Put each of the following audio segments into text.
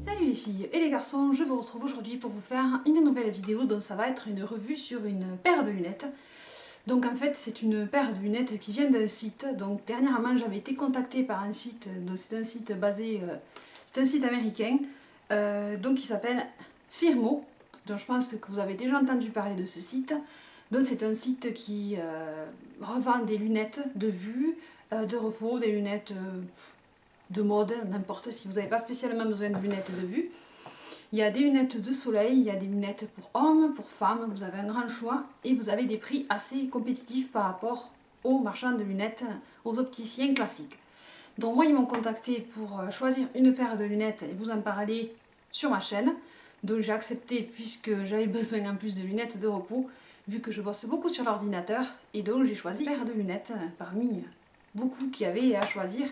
Salut les filles et les garçons, je vous retrouve aujourd'hui pour vous faire une nouvelle vidéo dont ça va être une revue sur une paire de lunettes. Donc en fait c'est une paire de lunettes qui vient d'un site. Donc dernièrement j'avais été contactée par un site, donc c'est un site basé, c'est un site américain, donc qui s'appelle Firmo. Donc je pense que vous avez déjà entendu parler de ce site. Donc c'est un site qui revend des lunettes de vue, de repos, des lunettes de mode, n'importe, si vous n'avez pas spécialement besoin de lunettes de vue. Il y a des lunettes de soleil, il y a des lunettes pour hommes, pour femmes, vous avez un grand choix et vous avez des prix assez compétitifs par rapport aux marchands de lunettes, aux opticiens classiques. Donc moi ils m'ont contacté pour choisir une paire de lunettes et vous en parler sur ma chaîne. Donc j'ai accepté puisque j'avais besoin en plus de lunettes de repos, vu que je bosse beaucoup sur l'ordinateur, et donc j'ai choisi une paire de lunettes parmi beaucoup qu'il y avait à choisir.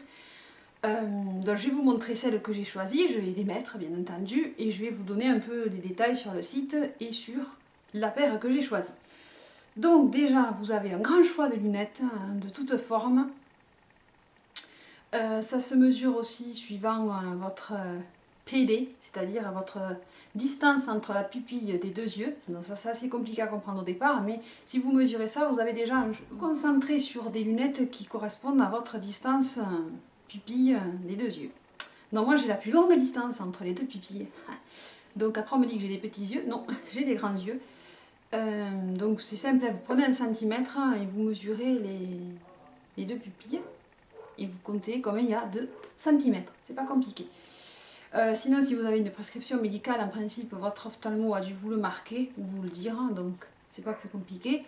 Donc je vais vous montrer celles que j'ai choisies, je vais les mettre bien entendu et je vais vous donner un peu des détails sur le site et sur la paire que j'ai choisie. Donc déjà vous avez un grand choix de lunettes de toutes formes. Ça se mesure aussi suivant votre PD, c'est-à-dire votre distance entre la pupille des deux yeux. Donc ça c'est assez compliqué à comprendre au départ, mais si vous mesurez ça, vous avez déjà un jeu. Concentrez sur des lunettes qui correspondent à votre distance pupille des deux yeux. Donc moi j'ai la plus longue distance entre les deux pupilles. Donc après on me dit que j'ai des petits yeux. Non, j'ai des grands yeux. Donc c'est simple, vous prenez 1 centimètre et vous mesurez les deux pupilles. Et vous comptez combien il y a de centimètres. C'est pas compliqué. Sinon, si vous avez une prescription médicale, en principe, votre ophtalmo a dû vous le marquer ou vous le dire, donc c'est pas plus compliqué.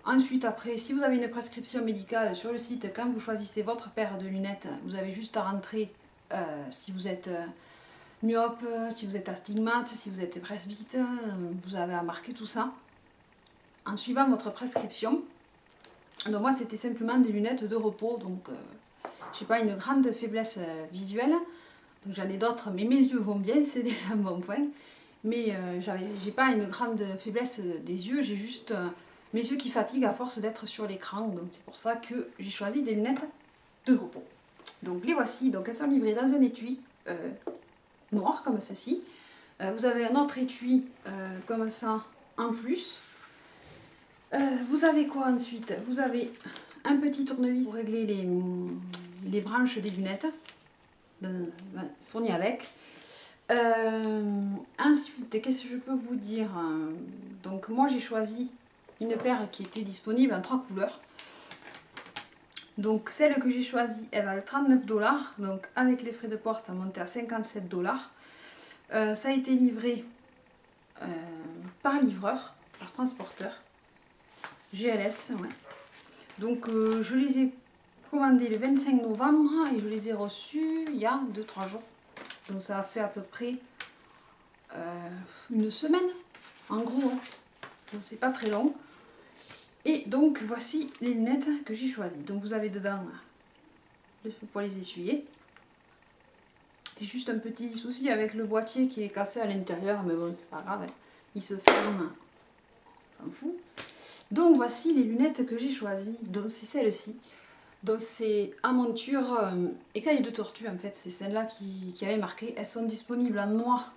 Ensuite, après, si vous avez une prescription médicale sur le site, quand vous choisissez votre paire de lunettes, vous avez juste à rentrer si vous êtes myope, si vous êtes astigmate, si vous êtes presbyte, vous avez à marquer tout ça en suivant votre prescription. Donc moi, c'était simplement des lunettes de repos, donc je n'ai pas une grande faiblesse visuelle. J'en ai d'autres, mais mes yeux vont bien, c'est déjà un bon point. Mais j'ai pas une grande faiblesse des yeux, j'ai juste mes yeux qui fatiguent à force d'être sur l'écran. Donc c'est pour ça que j'ai choisi des lunettes de repos. Donc les voici, donc elles sont livrées dans un étui noir comme ceci. Vous avez un autre étui comme ça en plus. Vous avez quoi ensuite? Vous avez un petit tournevis pour régler les branches des lunettes. Fourni avec. Ensuite, qu'est-ce que je peux vous dire? Donc moi j'ai choisi une paire qui était disponible en 3 couleurs. Donc celle que j'ai choisie, elle valent 39 $. Donc avec les frais de port, ça montait à 57 $. Ça a été livré par livreur, par transporteur. GLS, ouais. Donc je les ai commandé le 25 novembre et je les ai reçus il y a 2-3 jours. Donc ça a fait à peu près une semaine en gros. Hein. Donc c'est pas très long. Et donc voici les lunettes que j'ai choisies. Donc vous avez dedans le feu pour les essuyer. J'ai juste un petit souci avec le boîtier qui est cassé à l'intérieur, mais bon c'est pas grave. Hein. Il se ferme, on s'en fout. Donc voici les lunettes que j'ai choisies. Donc c'est celle-ci. Donc c'est à monture écaille de tortue en fait, c'est celle-là qui avait marqué. Elles sont disponibles en noir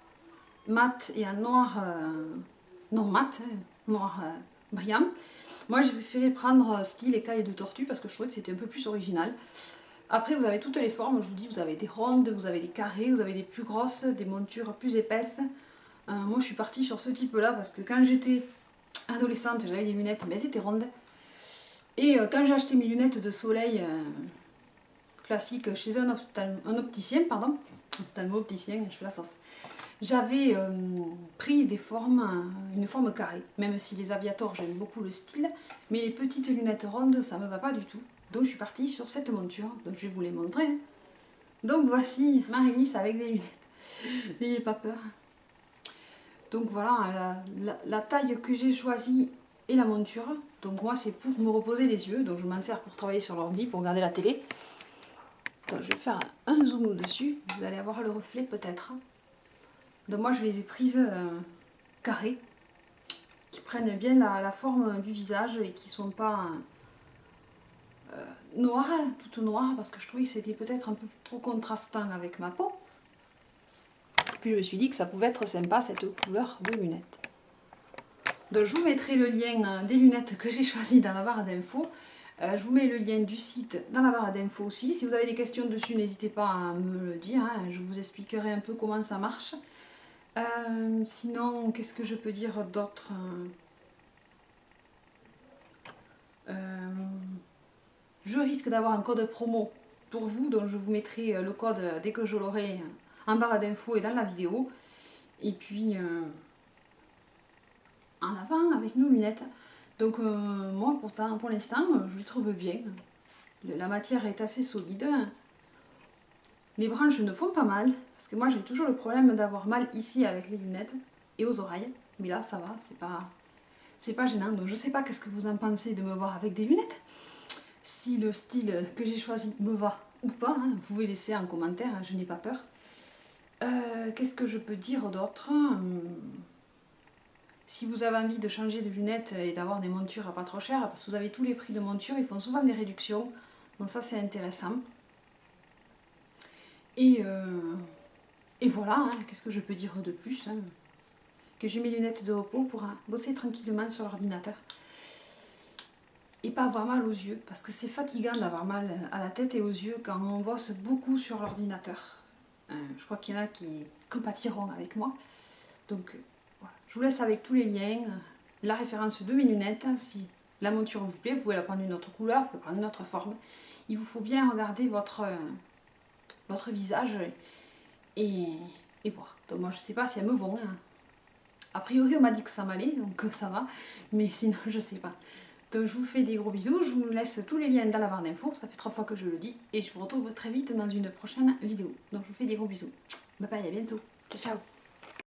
mat et en noir non mat, hein, noir brillant. Moi j'ai préféré prendre style écaille de tortue parce que je trouvais que c'était un peu plus original. Après vous avez toutes les formes, je vous dis, vous avez des rondes, vous avez des carrés, vous avez des plus grosses, des montures plus épaisses. Moi je suis partie sur ce type là parce que quand j'étais adolescente j'avais des lunettes mais elles étaient rondes. Et quand j'ai acheté mes lunettes de soleil classiques chez un opticien, pardon, ophtalmo-opticien, je fais la sauce, j'avais pris des formes, une forme carrée, même si les aviators j'aime beaucoup le style, mais les petites lunettes rondes ça me va pas du tout. Donc je suis partie sur cette monture, donc je vais vous les montrer. Hein. Donc voici Marie-Lise avec des lunettes, n'ayez pas peur. Donc voilà la taille que j'ai choisie et la monture. Donc moi c'est pour me reposer les yeux, donc je m'en sers pour travailler sur l'ordi, pour regarder la télé. Donc je vais faire un zoom dessus, vous allez avoir le reflet peut-être. Donc moi je les ai prises carrées, qui prennent bien la forme du visage et qui sont pas noires, toutes noires, parce que je trouvais que c'était peut-être un peu trop contrastant avec ma peau. Puis je me suis dit que ça pouvait être sympa cette couleur de lunettes. Donc je vous mettrai le lien des lunettes que j'ai choisies dans la barre d'infos. Je vous mets le lien du site dans la barre d'infos aussi. Si vous avez des questions dessus, n'hésitez pas à me le dire. Hein. Je vous expliquerai un peu comment ça marche. Sinon, qu'est-ce que je peux dire d'autre? Je risque d'avoir un code promo pour vous, donc je vous mettrai le code dès que je l'aurai en barre d'infos et dans la vidéo. Et puis, en avant avec nos lunettes. Donc moi, pour l'instant, je les trouve bien. La matière est assez solide. Les branches ne font pas mal, parce que moi j'ai toujours le problème d'avoir mal ici avec les lunettes et aux oreilles. Mais là, ça va, c'est pas gênant. Donc je sais pas qu'est-ce que vous en pensez de me voir avec des lunettes. Si le style que j'ai choisi me va ou pas, hein, vous pouvez laisser en commentaire, hein, je n'ai pas peur. Qu'est-ce que je peux dire d'autre? Si vous avez envie de changer de lunettes et d'avoir des montures à pas trop cher, parce que vous avez tous les prix de montures, ils font souvent des réductions. Donc ça c'est intéressant. Et voilà, hein, qu'est-ce que je peux dire de plus, hein, que j'ai mes lunettes de repos pour bosser tranquillement sur l'ordinateur. Et pas avoir mal aux yeux, parce que c'est fatigant d'avoir mal à la tête et aux yeux quand on bosse beaucoup sur l'ordinateur. Je crois qu'il y en a qui compatiront avec moi. Donc voilà, je vous laisse avec tous les liens, la référence de mes lunettes. Si la monture vous plaît, vous pouvez la prendre d'une autre couleur, vous pouvez prendre une autre forme. Il vous faut bien regarder votre visage et voir. Donc moi je sais pas si elles me vont. Hein. A priori on m'a dit que ça m'allait, donc ça va, mais sinon je sais pas. Donc je vous fais des gros bisous, je vous laisse tous les liens dans la barre d'infos, ça fait 3 fois que je le dis, et je vous retrouve très vite dans une prochaine vidéo. Donc je vous fais des gros bisous. Bye bye, à bientôt. Ciao ciao.